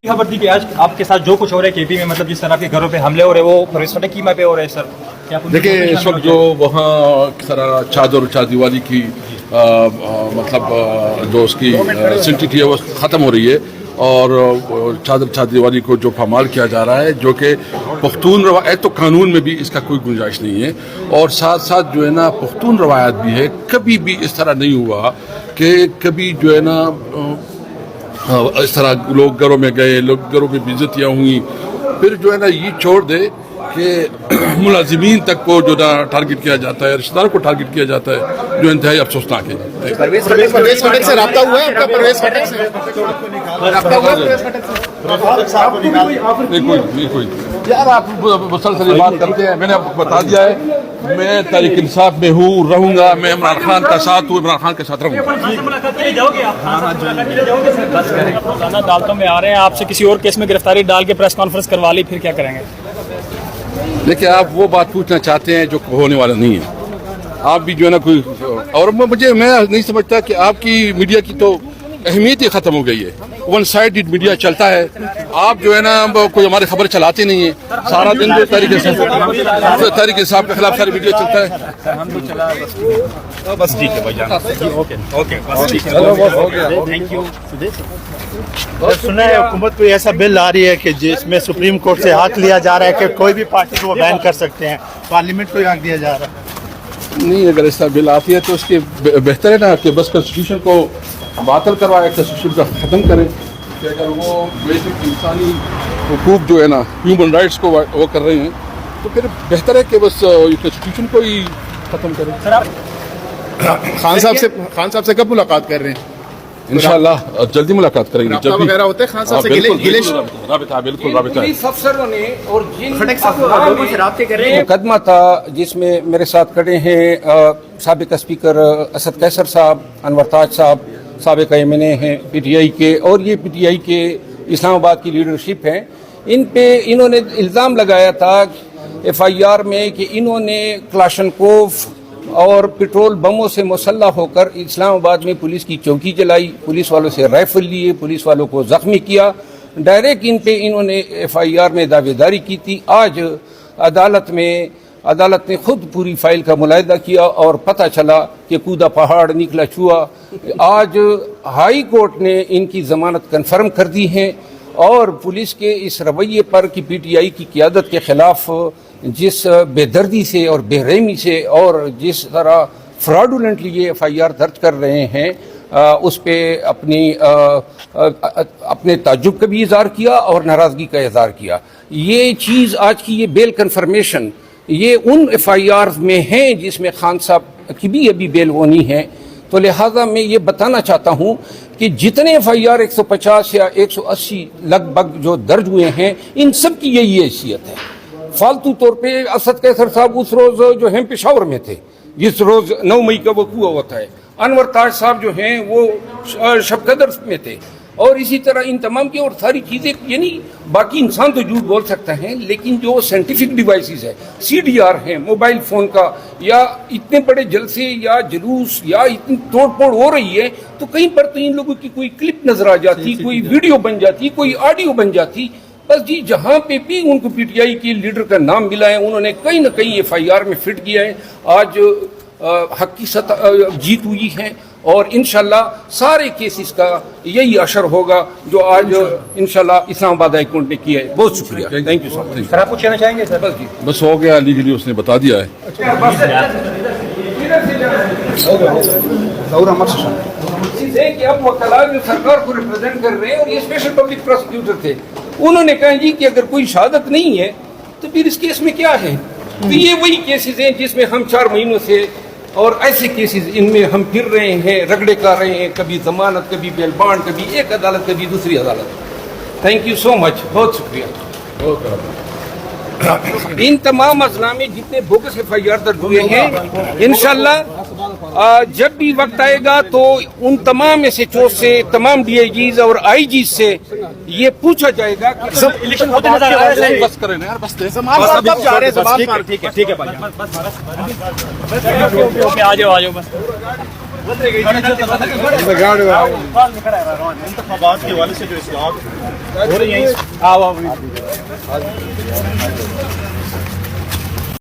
खबर थी कि आज आपके साथ जो कुछ हो रहा है केपी में, मतलब जिस तरह के घरों पे हमले हो रहे हैं वो परवेज फटक कीमा पे हो रहे हैं सर, क्या आप देखिए इस वक्त जो वहाँ किस तरह चार दीवारी की मतलब जो उसकी सेंटिटी है वो ख़त्म हो रही है और चार दीवारी को जो पामाल किया जा रहा है, जो कि पख्तून रवायत तो कानून में भी इसका कोई गुंजाइश नहीं है और साथ साथ जो है ना पख्तून रवायत भी है। कभी भी इस तरह नहीं हुआ कि कभी जो है ना इस तरह लोग घरों में गए, लोग घरों की बेइज्जतियाँ हुई, फिर जो है ना ये छोड़ दे कि मुलाजिमीन तक को जो ना टारगेट किया जाता है, रिश्तेदारों को टारगेट किया जाता है, जो इंतहाई अफसोसनाक है। परवेज फटक से रब्ता हुआ है आपका? परवेज फटक से रब्ता हुआ है? कोई यार आप मुसलसल बात करते हैं। मैंने आपको बता दिया है मैं तहरीक इंसाफ में हूँ, रहूँगा, मैं इमरान खान का साथ हूँ, इमरान खान के साथ रहूँगा। अदालतों में आ रहे हैं, आपसे किसी और केस में गिरफ्तारी डाल के प्रेस कॉन्फ्रेंस करवा ली, फिर क्या करेंगे? देखिए आप वो बात पूछना चाहते हैं जो होने वाला नहीं है। आप भी जो है ना कोई और मैं नहीं समझता कि आपकी मीडिया की तो अहमियत ही ख़त्म हो गई है। वन साइडेड मीडिया चलता है, आप जो है ना कोई हमारी खबर चलाते नहीं है, सारा दिन जो तरीके साहब के खिलाफ सारी मीडिया चलता है। बस ठीक है भाईजान, ओके थैंक यू। सुना है हुकूमत कोई ऐसा बिल आ रही है कि जिसमें सुप्रीम कोर्ट से हक लिया जा रहा है कि कोई भी पार्टी को बैन कर सकते हैं, पार्लियामेंट को हक दिया जा रहा है। नहीं, अगर ऐसा बिल आती है तो उसके बेहतर है ना कि बस कॉन्स्टिट्यूशन को बातिल करवाए, कॉन्स्टिट्यूशन का ख़त्म करें कि अगर वो बेसिक इंसानी हुकूक जो है ना ह्यूमन राइट्स को वो कर रहे हैं तो फिर बेहतर है कि बस कॉन्स्टिट्यूशन को ही ख़त्म करें। खान साहब से कब मुलाकात कर रहे हैं? इंशाअल्लाह जल्दी मुलाकात करेंगे। जब वगैरह होते हैं खान साहब से? बिल्कुल अफसरों ने और जिन मुकदमा था जिसमें मेरे साथ खड़े हैं साबिक स्पीकर असद कैसर साहब, अनवर ताज साहब, साबिक एमएनए हैं पीटीआई के, और ये पीटीआई के इस्लामाबाद की लीडरशिप है। इन पे इन्होंने इल्ज़ाम लगाया था एफआईआर में कि इन्होंने क्लाशनकोफ और पेट्रोल बमों से मुसल्लह होकर इस्लामाबाद में पुलिस की चौकी जलाई, पुलिस वालों से राइफल लिए, पुलिस वालों को ज़ख्मी किया। डायरेक्ट इन पे इन्होंने एफआईआर में दावेदारी की थी। आज अदालत ने खुद पूरी फाइल का मुलाहिदा किया और पता चला कि कूदा पहाड़ निकला चूहा। आज हाई कोर्ट ने इनकी ज़मानत कन्फर्म कर दी है और पुलिस के इस रवैये पर कि पीटीआई की क़ियादत के ख़िलाफ़ जिस बेदर्दी से और बेरहमी से और जिस तरह फ्रॉडुलेंटली ये एफआईआर दर्ज कर रहे हैं, उस पे अपने ताज्जुब का भी इज़हार किया और नाराज़गी का इज़हार किया। ये चीज़ आज की ये बेल कन्फर्मेशन ये उन एफआईआर में है जिसमें खान साहब की भी अभी बेल होनी है। तो लिहाजा मैं ये बताना चाहता हूँ कि जितने एफआईआर 150 या 180 लगभग जो दर्ज हुए हैं, इन सब की यही हैसियत है। फालतू तौर पे असद कैसर साहब उस रोज़ जो हैं पेशावर में थे जिस रोज़ 9 मई का वक़ूआ होता है, अनवर ताज साहब जो हैं वो शबकदर में थे, और इसी तरह इन तमाम की और सारी चीज़ें, यानी बाकी इंसान तो झूठ बोल सकता है लेकिन जो साइंटिफिक डिवाइसेस है, सीडीआर है मोबाइल फ़ोन का, या इतने बड़े जलसे या जुलूस या इतनी तोड़ फोड़ हो रही है तो कहीं पर तो इन लोगों की कोई क्लिप नजर आ जाती, कोई वीडियो बन जाती, कोई ऑडियो बन जाती। बस जी जहाँ पे भी उनको पीटीआई के लीडर का नाम मिला है उन्होंने कहीं ना कहीं एफआईआर में फिट किया है। आज हक की जीत हुई है और इंशाल्लाह सारे केसेस का यही असर होगा जो आज इंशाल्लाह इस्लामाबाद हाई कोर्ट ने किया है। बहुत शुक्रिया, थैंक यू सर। आप कुछ कहना चाहेंगे सर? जी बस हो गया, लीगली उसने बता दिया है। कि अब वकला जो सरकार को रिप्रेजेंट कर रहे हैं और ये स्पेशल पब्लिक प्रोसिक्यूटर थे, उन्होंने कहा जी कि अगर कोई शहादत नहीं है तो फिर इस केस में क्या है। तो ये वही केसेस हैं जिसमें हम 4 महीनों से और ऐसे केसेस इनमें हम फिर रहे हैं, रगड़े कर रहे हैं, कभी जमानत, कभी बेल बांड, कभी एक अदालत, कभी दूसरी अदालत। थैंक यू सो मच, बहुत शुक्रिया। इन तमाम अजला में जितने बोगस एफआईआर दर्ज हुए हैं, इंशाल्लाह जब भी वक्त आएगा तो उन तमाम एसएचओ से, तमाम डीआईजीज और आईजीज से ये पूछा जाएगा कि सब इलेक्शन होते नजर आ रहे हैं। बस करें यार, बस ठीक है भाई, आ जाओ बस। انتخابات کے حوالے سے جو اصلاحات ہو رہی ہیں